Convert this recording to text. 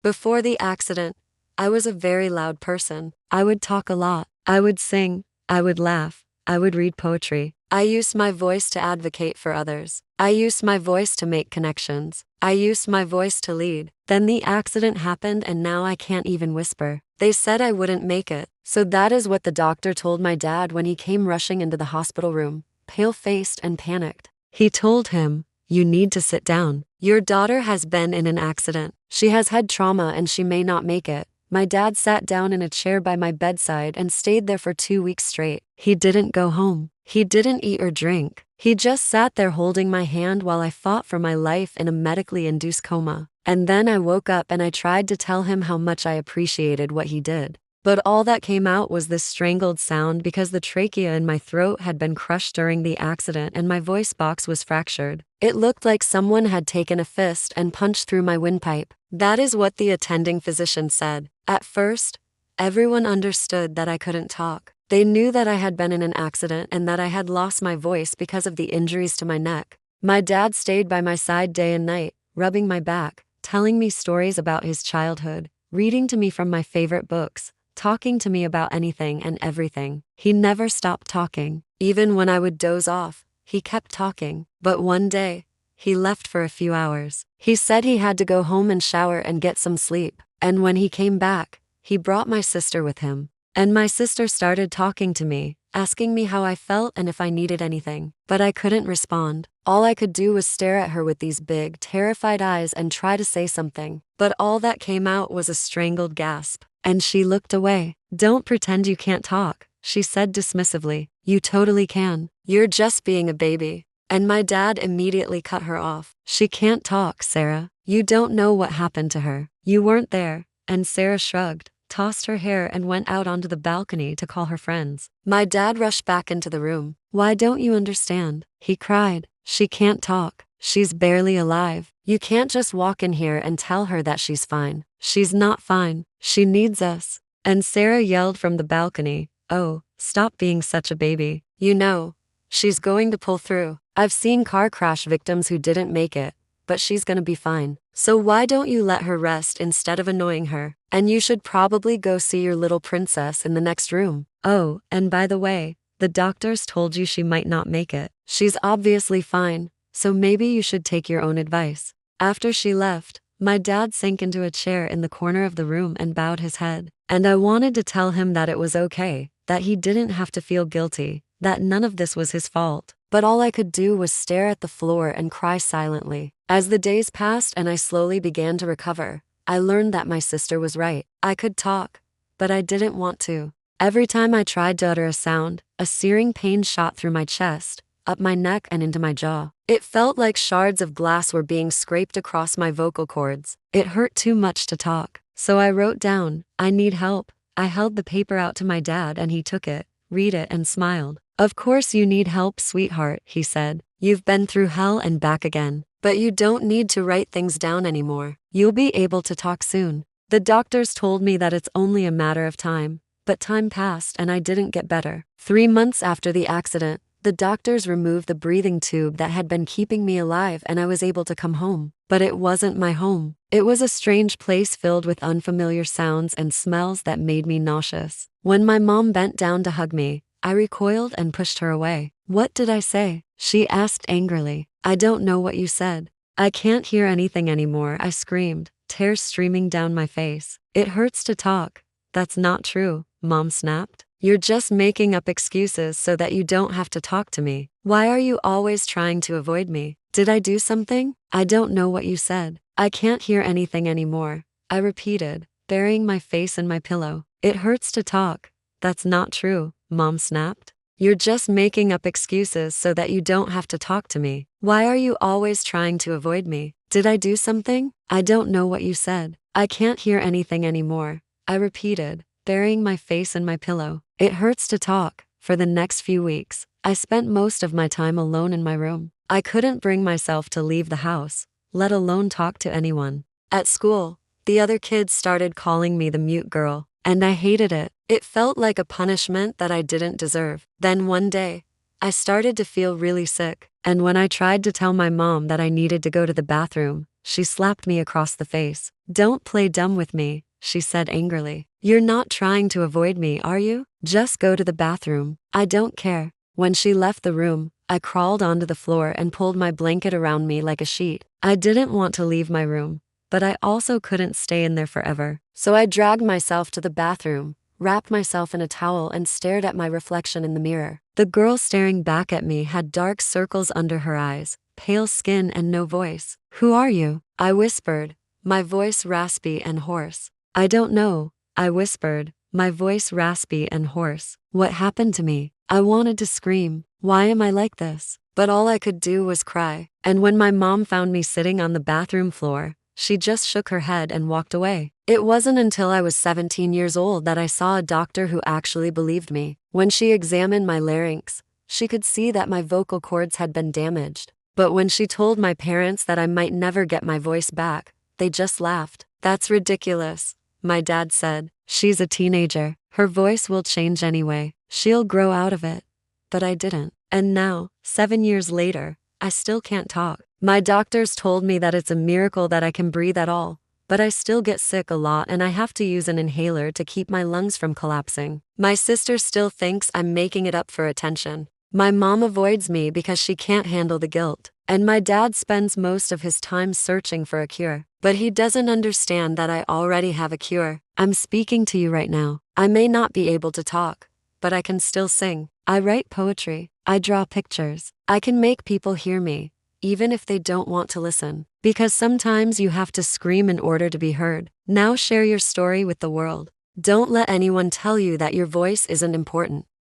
Before the accident, I was a very loud person. I would talk a lot. I would sing. I would laugh. I would read poetry. I used my voice to advocate for others. I used my voice to make connections. I used my voice to lead. Then the accident happened and now I can't even whisper. They said I wouldn't make it. So that is what the doctor told my dad when he came rushing into the hospital room, pale-faced and panicked. He told him, "You need to sit down. Your daughter has been in an accident. She has had trauma and she may not make it." My dad sat down in a chair by my bedside and stayed there for 2 weeks straight. He didn't go home. He didn't eat or drink. He just sat there holding my hand while I fought for my life in a medically induced coma. And then I woke up and I tried to tell him how much I appreciated what he did. But all that came out was this strangled sound because the trachea in my throat had been crushed during the accident and my voice box was fractured. It looked like someone had taken a fist and punched through my windpipe. That is what the attending physician said. At first, everyone understood that I couldn't talk. They knew that I had been in an accident and that I had lost my voice because of the injuries to my neck. My dad stayed by my side day and night, rubbing my back, telling me stories about his childhood, reading to me from my favorite books, talking to me about anything and everything. He never stopped talking. Even when I would doze off, he kept talking. But one day, he left for a few hours. He said he had to go home and shower and get some sleep. And when he came back, he brought my sister with him. And my sister started talking to me, asking me how I felt and if I needed anything. But I couldn't respond. All I could do was stare at her with these big, terrified eyes and try to say something. But all that came out was a strangled gasp. And she looked away. "Don't pretend you can't talk," she said dismissively. "You totally can. You're just being a baby." And my dad immediately cut her off. "She can't talk, Sarah. You don't know what happened to her. You weren't there." And Sarah shrugged, tossed her hair and went out onto the balcony to call her friends. My dad rushed back into the room. "Why don't you understand?" he cried. "She can't talk. She's barely alive. You can't just walk in here and tell her that she's fine. She's not fine. She needs us." And Sarah yelled from the balcony, "Oh, stop being such a baby. You know, she's going to pull through. I've seen car crash victims who didn't make it, but she's gonna be fine. So why don't you let her rest instead of annoying her? And you should probably go see your little princess in the next room. Oh, and by the way, the doctors told you she might not make it. She's obviously fine, so maybe you should take your own advice." After she left, my dad sank into a chair in the corner of the room and bowed his head. And I wanted to tell him that it was okay, that he didn't have to feel guilty, that none of this was his fault. But all I could do was stare at the floor and cry silently. As the days passed and I slowly began to recover, I learned that my sister was right. I could talk, but I didn't want to. Every time I tried to utter a sound, a searing pain shot through my chest, up my neck and into my jaw. It felt like shards of glass were being scraped across my vocal cords. It hurt too much to talk. So I wrote down, "I need help." I held the paper out to my dad and he took it, read it and smiled. "Of course you need help, sweetheart," he said. "You've been through hell and back again. But you don't need to write things down anymore. You'll be able to talk soon." The doctors told me that it's only a matter of time. But time passed and I didn't get better. 3 months after the accident, the doctors removed the breathing tube that had been keeping me alive and I was able to come home. But it wasn't my home. It was a strange place filled with unfamiliar sounds and smells that made me nauseous. When my mom bent down to hug me, I recoiled and pushed her away. "What did I say?" she asked angrily. "I don't know what you said." "I can't hear anything anymore," I screamed, tears streaming down my face. "It hurts to talk." "That's not true," Mom snapped. "You're just making up excuses so that you don't have to talk to me. Why are you always trying to avoid me? Did I do something?" "I don't know what you said." "I can't hear anything anymore," I repeated, burying my face in my pillow. "It hurts to talk." "That's not true," Mom snapped. "You're just making up excuses so that you don't have to talk to me. Why are you always trying to avoid me? Did I do something?" "I don't know what you said." "I can't hear anything anymore," I repeated, burying my face in my pillow. "It hurts to talk." For the next few weeks, I spent most of my time alone in my room. I couldn't bring myself to leave the house, let alone talk to anyone. At school, the other kids started calling me the mute girl, and I hated it. It felt like a punishment that I didn't deserve. Then one day, I started to feel really sick, and when I tried to tell my mom that I needed to go to the bathroom, She slapped me across the face. "Don't play dumb with me," she said angrily. "You're not trying to avoid me, are you? Just go to the bathroom. I don't care." When she left the room, I crawled onto the floor and pulled my blanket around me like a sheet. I didn't want to leave my room, but I also couldn't stay in there forever. So I dragged myself to the bathroom, wrapped myself in a towel, and stared at my reflection in the mirror. The girl staring back at me had dark circles under her eyes, pale skin, and no voice. "Who are you?" I whispered, my voice raspy and hoarse. "I don't know," I whispered, my voice raspy and hoarse. What happened to me? I wanted to scream. Why am I like this? But all I could do was cry. And when my mom found me sitting on the bathroom floor, she just shook her head and walked away. It wasn't until I was 17 years old that I saw a doctor who actually believed me. When she examined my larynx, she could see that my vocal cords had been damaged. But when she told my parents that I might never get my voice back, they just laughed. "That's ridiculous," my dad said. "She's a teenager. Her voice will change anyway. She'll grow out of it." But I didn't. And now, 7 years later, I still can't talk. My doctors told me that it's a miracle that I can breathe at all, but I still get sick a lot and I have to use an inhaler to keep my lungs from collapsing. My sister still thinks I'm making it up for attention. My mom avoids me because she can't handle the guilt. And my dad spends most of his time searching for a cure. But he doesn't understand that I already have a cure. I'm speaking to you right now. I may not be able to talk, but I can still sing. I write poetry. I draw pictures. I can make people hear me, even if they don't want to listen. Because sometimes you have to scream in order to be heard. Now share your story with the world. Don't let anyone tell you that your voice isn't important.